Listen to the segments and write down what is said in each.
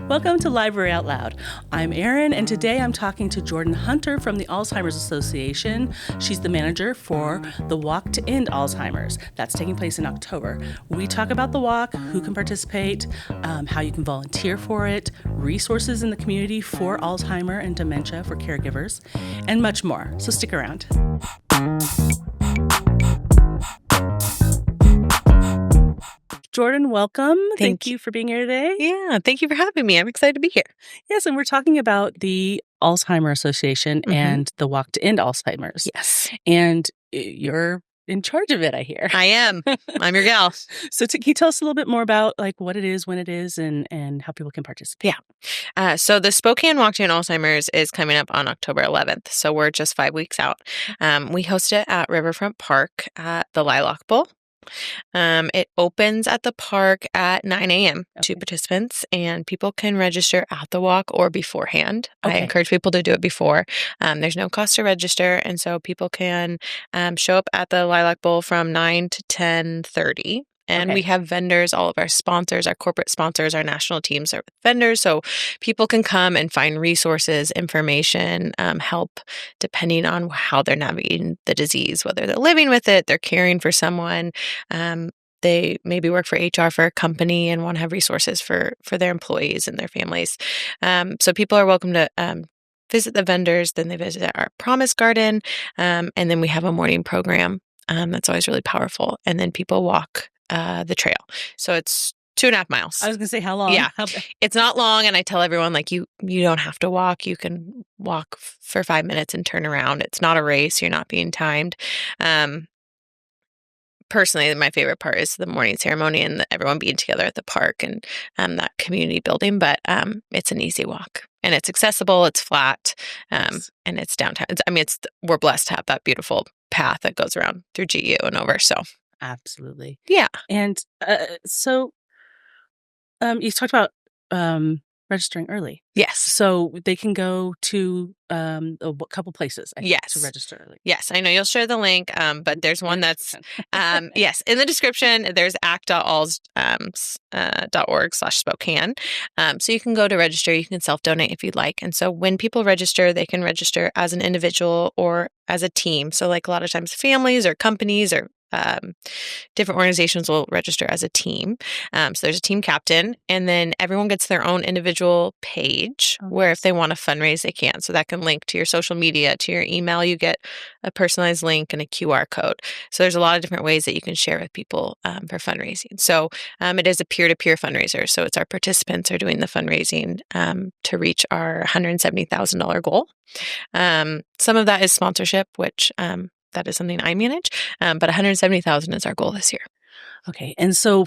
Welcome to Library Out Loud. I'm Erin, and today I'm talking to Jordan Hunter from the Alzheimer's Association. She's the manager for the Walk to End Alzheimer's. That's taking place in October. We talk about the walk, who can participate, how you can volunteer for it, resources in the community for Alzheimer and dementia for caregivers, and much more. So stick around. Jordan, welcome. Thank you for being here today. Yeah, thank you for having me. I'm excited to be here. Yes, and we're talking about the Alzheimer Association and the Walk to End Alzheimer's. Yes. And you're in charge of it, I hear. I am. I'm your gal. So can you tell us a little bit more about what it is, when it is, and how people can participate? Yeah. So the Spokane Walk to End Alzheimer's is coming up on October 11th. So we're just 5 weeks out. We host it at Riverfront Park at the Lilac Bowl. It opens at the park at 9 a.m. to participants, and people can register at the walk or beforehand. I encourage people to do it before. There's no cost to register, and so people can show up at the Lilac Bowl from 9 to 10:30. And we have vendors, all of our sponsors, our corporate sponsors, our national teams are vendors. So people can come and find resources, information, help, depending on how they're navigating the disease, whether they're living with it, they're caring for someone. They maybe work for HR for a company and want to have resources for their employees and their families. So people are welcome to visit the vendors. Then they visit our Promise Garden. And then we have a morning program that's always really powerful. And then people walk the trail. So it's 2.5 miles. I was going to say, how long? Yeah. It's not long. And I tell everyone, you don't have to walk. You can walk for 5 minutes and turn around. It's not a race. You're not being timed. Personally, my favorite part is the morning ceremony and everyone being together at the park and that community building. But it's an easy walk and it's accessible. It's flat and it's downtown. We're blessed to have that beautiful path that goes around through GU and over. So absolutely, yeah. And so you talked about registering early. Yes. So they can go to a couple places, I think, yes, to register early. Yes. I know you'll share the link, but there's one that's, yes, in the description, there's act.alz.org/Spokane. So you can go to register. You can self-donate if you'd like. And so when people register, they can register as an individual or as a team. So a lot of times families or companies or different organizations will register as a team. So there's a team captain, and then everyone gets their own individual page where if they want to fundraise, they can. So that can link to your social media, to your email. You get a personalized link and a QR code. So there's a lot of different ways that you can share with people for fundraising. So it is a peer-to-peer fundraiser. So it's our participants are doing the fundraising to reach our $170,000 goal. Some of that is sponsorship, which that is something I manage, but $170,000 is our goal this year. Okay, and so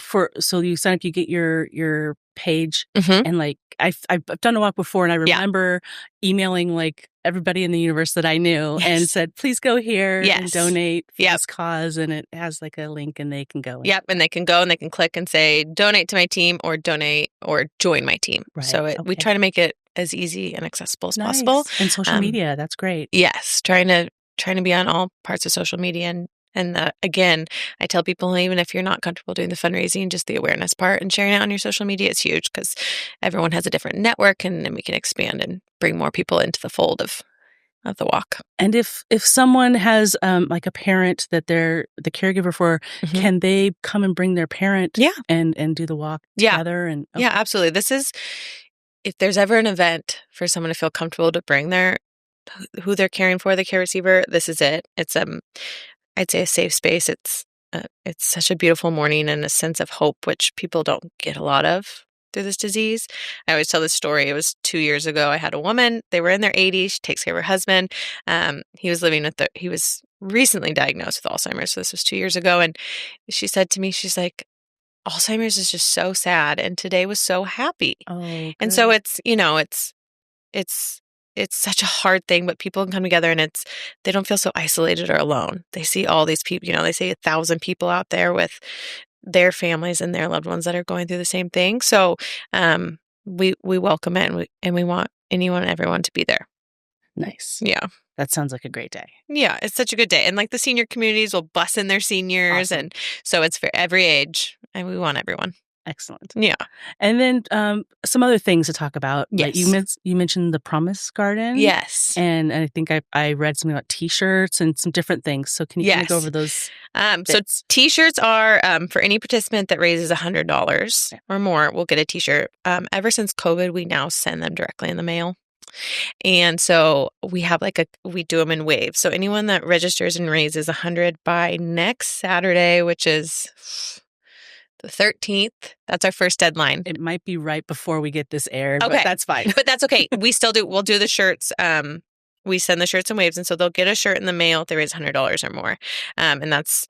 you sign up, you get your page, and I've done a walk before, and I remember emailing everybody in the universe that I knew and said, please go here and donate for this cause, and it has a link, and they can go. And they can go and they can click and say donate to my team or donate or join my team. Right. So we try to make it as easy and accessible as possible. And social media, that's great. Yes, trying to be on all parts of social media. And again, I tell people, even if you're not comfortable doing the fundraising, just the awareness part and sharing it on your social media is huge because everyone has a different network, and then we can expand and bring more people into the fold of the walk. And if someone has a parent that they're the caregiver for, can they come and bring their parent and do the walk together? And Yeah, absolutely. This is, if there's ever an event for someone to feel comfortable to bring who they're caring for, the care receiver, this is it. It's I'd say a safe space. It's such a beautiful morning and a sense of hope, which people don't get a lot of through this disease. I always tell this story. It was 2 years ago. I had a woman. They were in their 80s. She takes care of her husband. He was recently diagnosed with Alzheimer's. So this was 2 years ago. And she said to me, she's like, Alzheimer's is just so sad. And today was so happy. Oh, and so it's such a hard thing, but people can come together and they don't feel so isolated or alone. They see all these people, they see 1,000 people out there with their families and their loved ones that are going through the same thing. So we welcome it and we want anyone and everyone to be there. Nice. Yeah. That sounds like a great day. Yeah, it's such a good day. And the senior communities will bus in their seniors. Awesome. And so it's for every age and we want everyone. Excellent. Yeah. And then some other things to talk about. Like Yes. you mentioned the Promise Garden. Yes. And I think I read something about T-shirts and some different things. So can you kind of go over those So bits? T-shirts are for any participant that raises $100 or more, will get a T-shirt. Ever since COVID, we now send them directly in the mail. And so we have we do them in waves. So anyone that registers and raises 100 by next Saturday, which is the 13th, that's our first deadline. It might be right before we get this aired, Okay. but that's fine. But that's okay. We'll do the shirts. We send the shirts in waves, and so they'll get a shirt in the mail if they raise $100 or more. And that's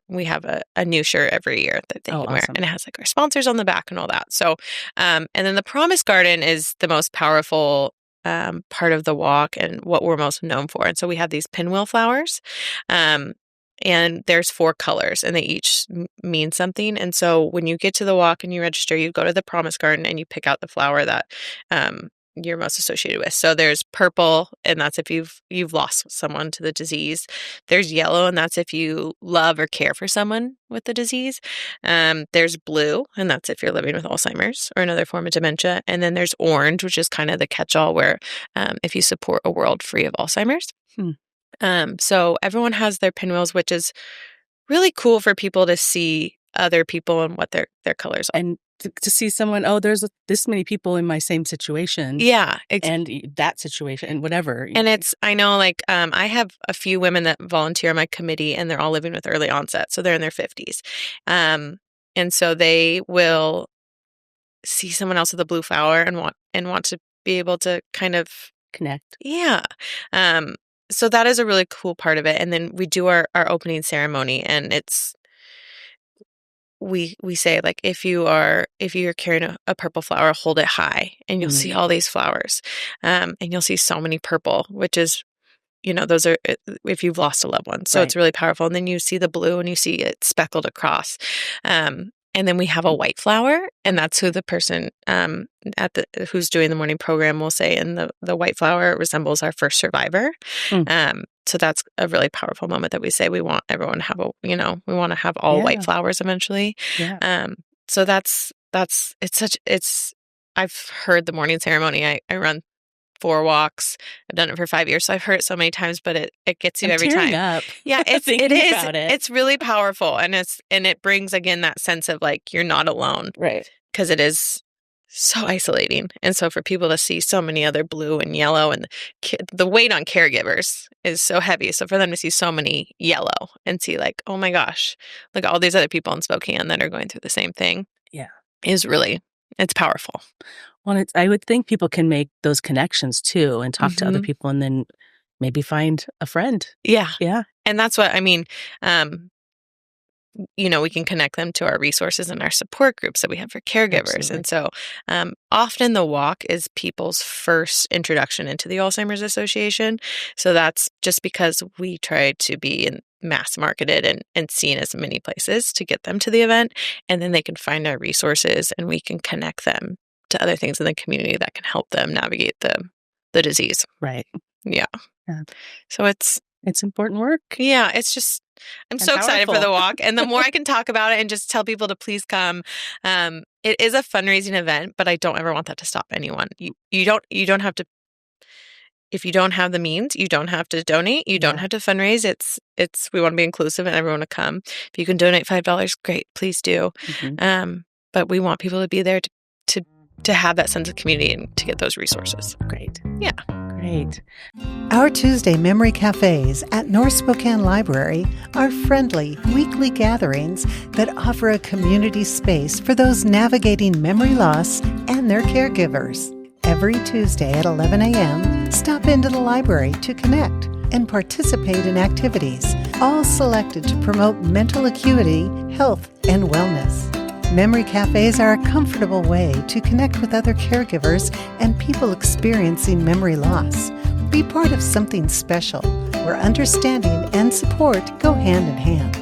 we have a new shirt every year that they can wear, and it has like our sponsors on the back and all that. So, and then the Promise Garden is the most powerful part of the walk and what we're most known for. And so we have these pinwheel flowers, and there's 4 colors, and they each mean something. And so when you get to the walk and you register, you go to the Promise Garden and you pick out the flower that you're most associated with. So there's purple, and that's if you've lost someone to the disease. There's yellow, and that's if you love or care for someone with the disease. There's blue, and that's if you're living with Alzheimer's or another form of dementia. And then there's orange, which is kind of the catch-all where if you support a world free of Alzheimer's. So everyone has their pinwheels, which is really cool for people to see other people and what their colors are. And to see someone, there's this many people in my same situation. Yeah. And that situation and whatever. And I know I have a few women that volunteer on my committee, and they're all living with early onset. So they're in their 50s. And so they will see someone else with a blue flower and want to be able to kind of connect. Yeah. So that is a really cool part of it. And then we do our opening ceremony, and we say, like, if you're carrying a purple flower, hold it high, and you'll see all these flowers. And you'll see so many purple, which is, those are if you've lost a loved one. So It's really powerful. And then you see the blue, and you see it speckled across. And then we have a white flower, and that's who the person who's doing the morning program will say. And the white flower resembles our first survivor. So that's a really powerful moment that we say we want everyone to have we want to have all white flowers eventually. Yeah. So I've heard the morning ceremony. I run 4 walks. I've done it for 5 years, so I've heard it so many times, but it gets you every time. Up. Yeah, it is. It's really powerful, and it brings again that sense of like you're not alone, right? Because it is so isolating, and so for people to see so many other blue and yellow, and the weight on caregivers is so heavy. So for them to see so many yellow and see like, oh my gosh, look at all these other people in Spokane that are going through the same thing. Yeah, it's powerful. Well, I would think people can make those connections too and talk to other people, and then maybe find a friend. Yeah. Yeah. And that's what I mean. We can connect them to our resources and our support groups that we have for caregivers. Absolutely. And so often the walk is people's first introduction into the Alzheimer's Association. So that's just because we try to be mass marketed and seen as many places to get them to the event. And then they can find our resources, and we can connect them to other things in the community that can help them navigate the disease. Right. Yeah. So it's important work. Yeah. It's just, I'm so excited for the walk. And the more I can talk about it and just tell people to please come. It is a fundraising event, but I don't ever want that to stop anyone. You don't have to, if you don't have the means, you don't have to donate. You don't have to fundraise. We want to be inclusive and everyone to come. If you can donate $5, great, please do. But we want people to be there to have that sense of community and to get those resources. Great. Yeah. Great. Our Tuesday Memory Cafes at North Spokane Library are friendly weekly gatherings that offer a community space for those navigating memory loss and their caregivers. Every Tuesday at 11 a.m., stop into the library to connect and participate in activities, all selected to promote mental acuity, health, and wellness. Memory cafes are a comfortable way to connect with other caregivers and people experiencing memory loss. Be part of something special where understanding and support go hand in hand.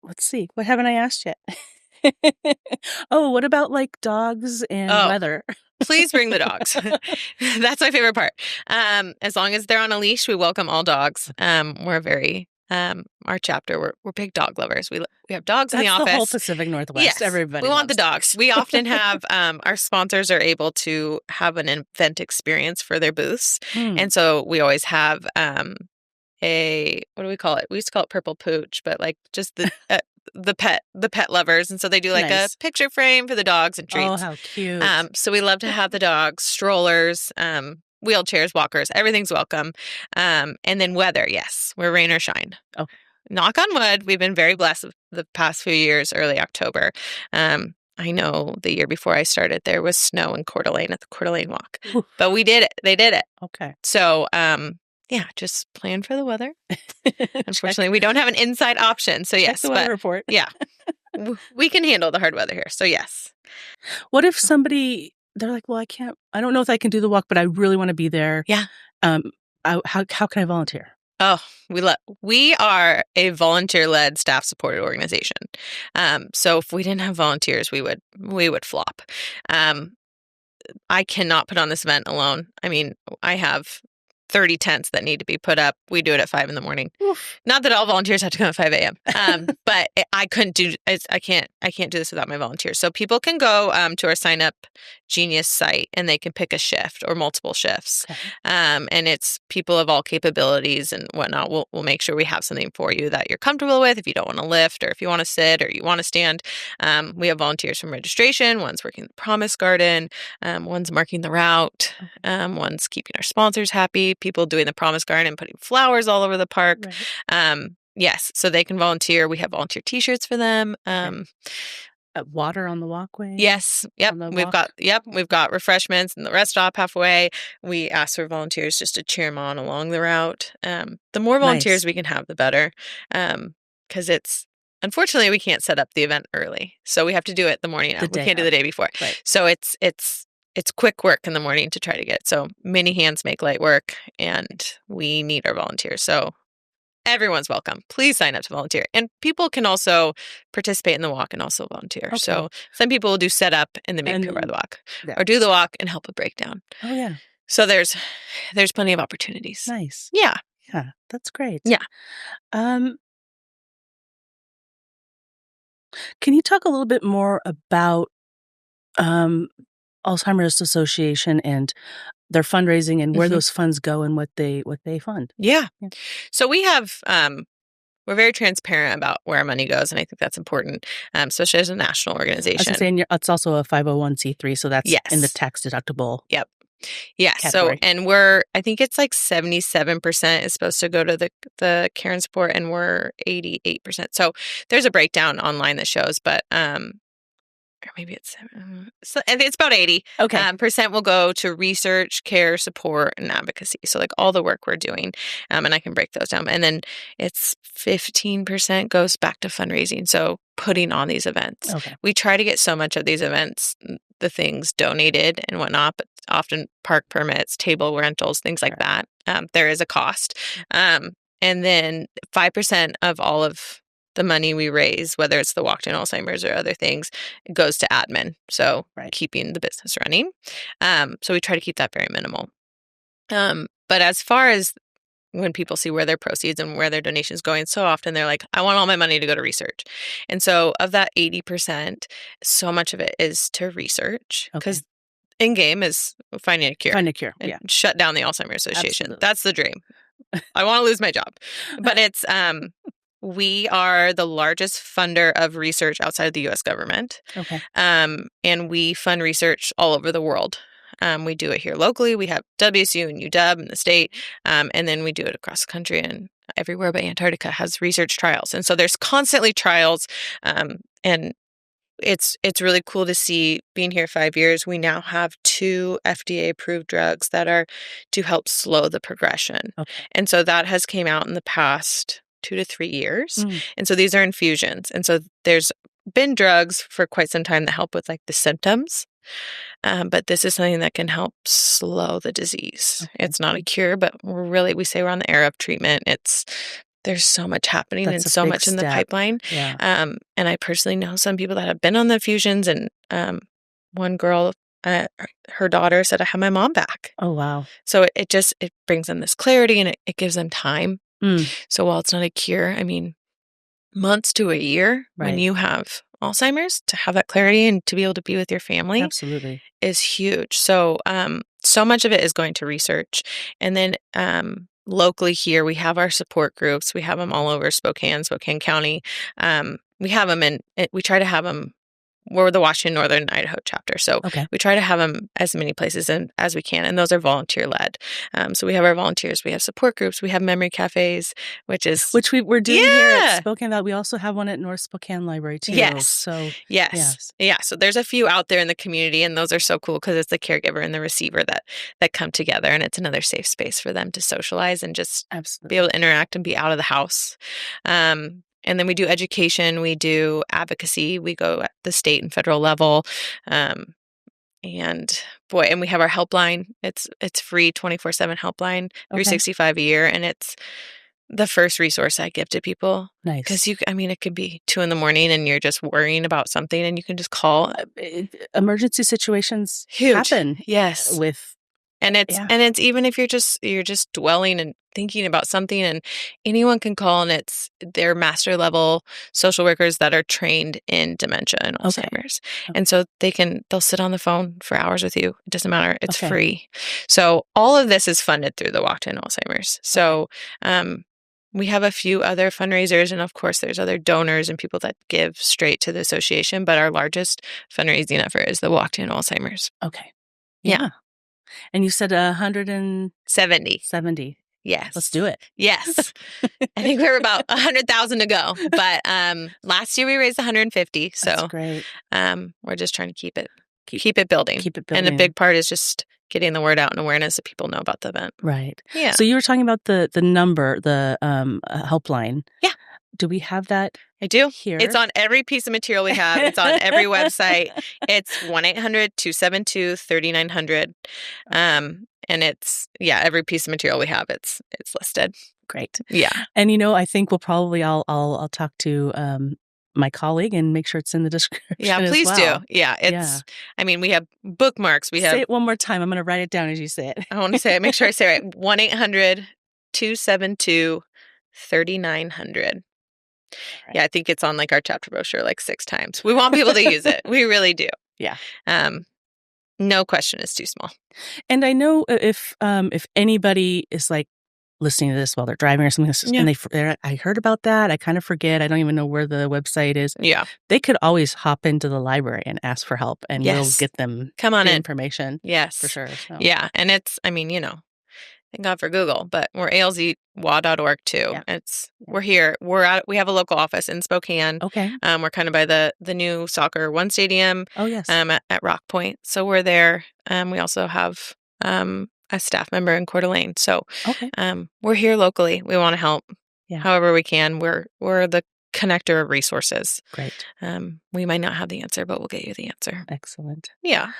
Let's see. What haven't I asked yet? What about like dogs and weather? Please bring the dogs. That's my favorite part. As long as they're on a leash, we welcome all dogs. We're very our chapter, we're big dog lovers. We have dogs in the office. That's the whole Pacific Northwest. Yes, Everybody we want the loves dogs. We often have our sponsors are able to have an event experience for their booths, and so we always have a, what do we call it? We used to call it Purple Pooch, but like just the pet lovers, and so they do like Nice. a picture frame for the dogs and treats. Oh, how cute! So we love to have the dogs, strollers, wheelchairs, walkers, everything's welcome. And then weather, yes, we're rain or shine. Okay. Knock on wood, we've been very blessed the past few years, early October. I know the year before I started, there was snow in Coeur d'Alene at the Coeur d'Alene Walk. Oof. But we did it. They did it. Okay. So, yeah, just plan for the weather. Unfortunately, we don't have an inside option. So, yes. Check the weather report. Yeah. We can handle the hard weather here. So, yes. What if somebody, they're like, well, I don't know if I can do the walk, but I really want to be there. Yeah. How can I volunteer? Oh, we are a volunteer-led, staff-supported organization. So if we didn't have volunteers, we would flop. I cannot put on this event alone. I mean, I have 30 tents that need to be put up. We do it at 5 a.m. Oof. Not that all volunteers have to come at 5 a.m. But I can't do this without my volunteers. So people can go to our Sign Up Genius site and they can pick a shift or multiple shifts. Okay. And it's people of all capabilities and whatnot. We'll make sure we have something for you that you're comfortable with. If you don't want to lift or if you want to sit or you want to stand, we have volunteers from registration. One's working the Promise Garden. One's marking the route. One's keeping our sponsors happy. People doing the Promise Garden and putting flowers all over the park. Right. Yes, so they can volunteer. We have volunteer T-shirts for them. Water on the walkway. Yes. Yep. We've got refreshments in the rest stop halfway. We ask for volunteers just to cheer them on along the route. The more volunteers we can have, the better. Because unfortunately we can't set up the event early, so we have to do it the morning of. We can't do the day before. Right. So it's quick work in the morning to try to get it. So many hands make light work, and we need our volunteers. So everyone's welcome. Please sign up to volunteer. And people can also participate in the walk and also volunteer. Okay. So some people will do set up and then maybe go by the walk. Yeah. Or do the walk and help with breakdown. Oh, yeah. So there's plenty of opportunities. Nice. Yeah. Yeah, that's great. Yeah. Can you talk a little bit more about Alzheimer's Association and their fundraising and where those funds go and what they fund? Yeah. So we have, we're very transparent about where our money goes, and I think that's important, especially as a national organization. I was saying it's also a 501c3, so that's in the tax deductible. Yep. Yeah. Category. So, and I think it's like 77% is supposed to go to the care and support, and we're 88%. So there's a breakdown online that shows, but, or maybe it's about 80. Okay. Percent will go to research, care, support, and advocacy. So like all the work we're doing, and I can break those down. And then it's 15% goes back to fundraising. So putting on these events. Okay. We try to get so much of these events, the things donated and whatnot, but often park permits, table rentals, things like that. There is a cost. And then 5% of all of the money we raise, whether it's the Walk to End Alzheimer's or other things, it goes to admin. So keeping the business running. So we try to keep that very minimal. But as far as when people see where their proceeds and where their donations going, so often they're like, I want all my money to go to research. And so of that 80%, so much of it is to research because end game is finding a cure. Find a cure. And yeah. shut down the Alzheimer's Association. Absolutely. That's the dream. I want to lose my job. But it's we are the largest funder of research outside of the U.S. government. Okay. And we fund research all over the world. We do it here locally. We have WSU and UW in the state. And then we do it across the country, and everywhere but Antarctica has research trials. And so there's constantly trials. And it's really cool to see being here 5 years. We now have 2 FDA approved drugs that are to help slow the progression. Okay. And so that has came out in the past 2 to 3 years. And so these are infusions. And so there's been drugs for quite some time that help with like the symptoms. But this is something that can help slow the disease. Okay. It's not a cure, but we say we're on the era of treatment. There's so much happening and so much in the pipeline. Yeah. And I personally know some people that have been on the infusions, and one girl, her daughter said, I have my mom back. Oh, wow. So it brings them this clarity, and it gives them time. So while it's not a cure, I mean, months to a year when Right. you have Alzheimer's, to have that clarity and to be able to be with your family Absolutely. is huge. So, so much of it is going to research. And then, locally here, we have our support groups. We have them all over Spokane County. We have them we try to have them. We're the Washington Northern Idaho chapter. So Okay. we try to have them as many places as we can. And those are volunteer led. So we have our volunteers, we have support groups, we have memory cafes, which we're doing here Yeah. at Spokane Valley. We also have one at North Spokane Library too. Yes. So Yes. Yeah. So there's a few out there in the community, and those are so cool because it's the caregiver and the receiver that come together, and it's another safe space for them to socialize and just absolutely be able to interact and be out of the house. And then we do education, we do advocacy, we go at the state and federal level. And we have our helpline. It's free 24/7 helpline, 365 a year. And it's the first resource I give to people. Nice. Because it could be 2 a.m. and you're just worrying about something and you can just call. Emergency situations Huge. happen. Yes. And it's even if you're just dwelling and thinking about something, and anyone can call, and it's their master level social workers that are trained in dementia and Alzheimer's. Okay. And so they'll sit on the phone for hours with you. It doesn't matter. It's free. So all of this is funded through the Walk to End Alzheimer's. So, we have a few other fundraisers, and of course there's other donors and people that give straight to the association, but our largest fundraising effort is the Walk to End Alzheimer's. Okay. Yeah. And you said 170. 70. Yes. Let's do it. Yes. I think we were about 100,000 to go. But last year we raised 150. So that's great. We're just trying to keep it building. Keep it building. And a big part is just getting the word out and awareness so people know about the event. Right. Yeah. So you were talking about the number, the helpline. Yeah. Do we have that? I do. Here. It's on every piece of material we have. It's on every website. It's 1-800-272-3900. And it's, every piece of material we have, it's listed. Great. Yeah. And, I think we'll probably, I'll talk to my colleague and make sure it's in the description. Yeah, please do. Yeah. We have bookmarks. Say it one more time. I'm going to write it down as you say it. I want to say it. Make sure I say it right. 1-800-272-3900. Right. Yeah, I think it's on our chapter brochure 6 times. We want people to use it. We really do. Yeah. No question is too small. And I know if anybody is listening to this while they're driving or something, and I heard about that. I kind of forget. I don't even know where the website is. Yeah. They could always hop into the library and ask for help, and we'll get them information. Yes. For sure. So. Yeah. And it's, thank God for Google, but we're alzwa.org too. Yeah. We're here. We have a local office in Spokane. Okay. We're kind of by the new soccer one stadium. Oh yes. At Rock Point. So we're there. We also have a staff member in Coeur d'Alene. So we're here locally. We want to help however we can. We're the connector of resources. Great. We might not have the answer, but we'll get you the answer. Excellent. Yeah.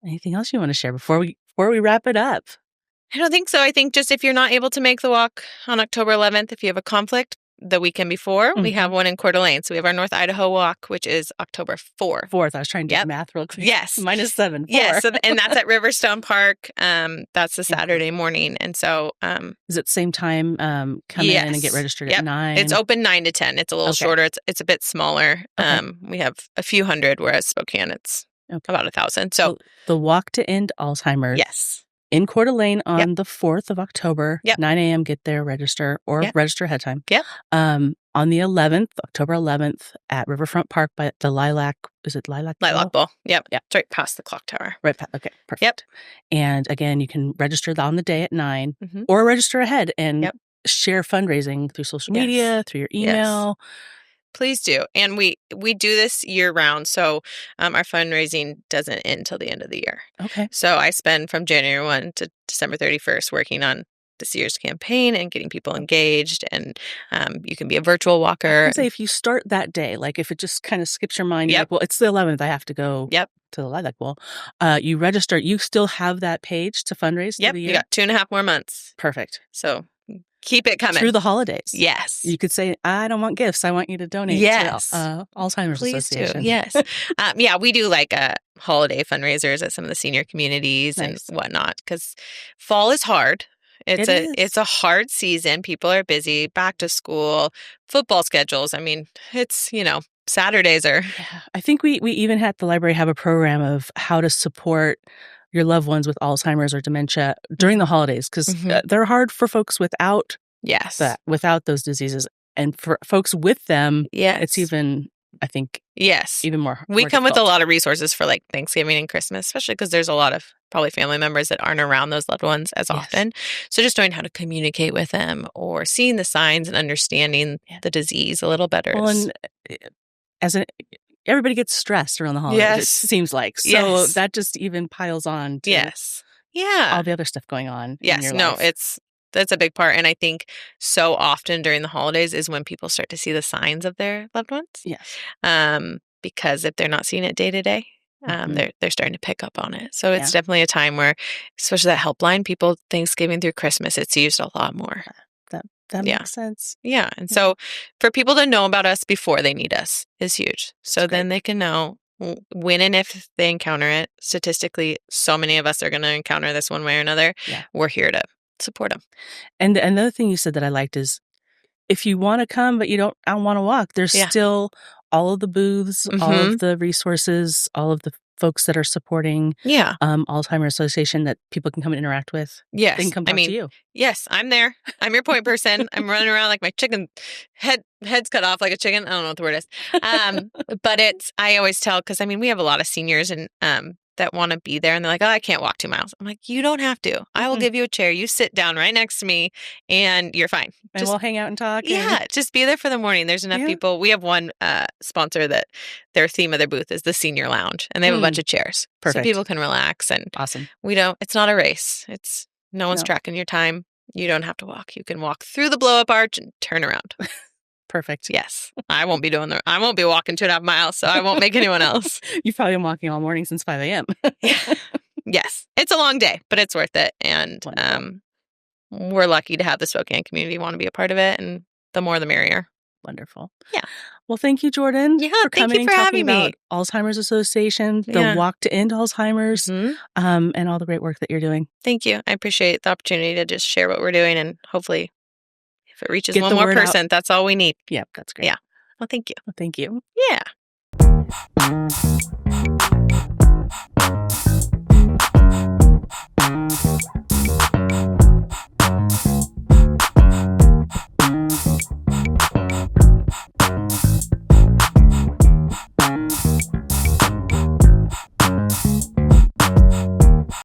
Anything else you want to share before we wrap it up? I don't think so. I think just if you're not able to make the walk on October 11th, if you have a conflict the weekend before, we have one in Coeur d'Alene. So we have our North Idaho walk, which is October 4th. 4th. I was trying to do math real quick. Yes. -7. 4. Yes. And that's at Riverstone Park. That's the Saturday morning. And so... is it same time, come in and get registered at 9? It's open 9 to 10. It's a little shorter. It's a bit smaller. We have a few hundred, whereas Spokane, it's about 1,000. So the Walk to End Alzheimer's. Yes. In Coeur d'Alene on the 4th of October, 9 a.m. Get there, register, or register ahead of time. Yep. On the 11th, October 11th, at Riverfront Park by the Lilac, is it Lilac Bowl? Lilac Bowl. Yep. It's right past the clock tower. Okay, perfect. Yep. And again, you can register on the day at 9 or register ahead and share fundraising through social media, through your email. Yes. Please do. And we do this year round. So our fundraising doesn't end till the end of the year. Okay. So I spend from January 1 to December 31st working on this year's campaign and getting people engaged. And you can be a virtual walker. I say if you start that day, if it just kind of skips your mind, you're like, well, it's the 11th. I have to go to the Lilac Bowl. You register. You still have that page to fundraise through the year? You got 2.5 more months. Perfect. So keep it coming. Through the holidays. Yes. You could say, I don't want gifts. I want you to donate to Alzheimer's Association. Do. Yes. We do holiday fundraisers at some of the senior communities and whatnot because fall is hard. It's a hard season. People are busy, back to school, football schedules. I mean, it's, Saturdays are. Yeah. I think we even at the library have a program of how to support your loved ones with Alzheimer's or dementia during the holidays, because they're hard for folks without without those diseases, and for folks with them, it's even, I think, even more. We more come with a difficult. lot of resources for like Thanksgiving and Christmas, especially because there's a lot of probably family members that aren't around those loved ones as often. So just knowing how to communicate with them or seeing the signs and understanding the disease a little better. Well, and everybody gets stressed around the holidays, it seems like. So that just even piles on to all the other stuff going on in your life. That's a big part. And I think so often during the holidays is when people start to see the signs of their loved ones. Because if they're not seeing it day to day, they're starting to pick up on it. So it's definitely a time where, especially that helpline, people Thanksgiving through Christmas, it's used a lot more. That makes sense. Yeah. And so for people to know about us before they need us is huge. So then they can know when and if they encounter it. Statistically, so many of us are going to encounter this one way or another. We're here to support them. And another thing you said that I liked is, if you want to come but you don't want to walk, there's still all of the booths, all of the resources, all of the folks that are supporting Alzheimer's Association that people can come and interact with. They can come talk to you. Yes, I'm there. I'm your point person. I'm running around like my chicken head's cut off like a chicken. I don't know what the word is. But I always tell, because we have a lot of seniors and that want to be there, and they're like, oh, I can't walk 2 miles. I'm like, you don't have to. I will give you a chair. You sit down right next to me and you're fine. And we'll hang out and talk. Just be there for the morning. There's enough people. We have one sponsor that their theme of their booth is the senior lounge, and they have a bunch of chairs. Perfect. So people can relax. And awesome. It's not a race. No one's tracking your time. You don't have to walk. You can walk through the blow up arch and turn around. Perfect. Yes. I won't be walking 2.5 miles, so I won't make anyone else. You've probably been walking all morning since 5 a.m. Yes. It's a long day, but it's worth it. And we're lucky to have the Spokane community want to be a part of it. And the more, the merrier. Wonderful. Yeah. Well, thank you, Jordan, for coming, for having me. About Alzheimer's Association, the Walk to End Alzheimer's, and all the great work that you're doing. Thank you. I appreciate the opportunity to just share what we're doing, and hopefully if it reaches one more person, that's all we need. Yep, that's great. Yeah. Well, thank you. Well, thank you. Yeah.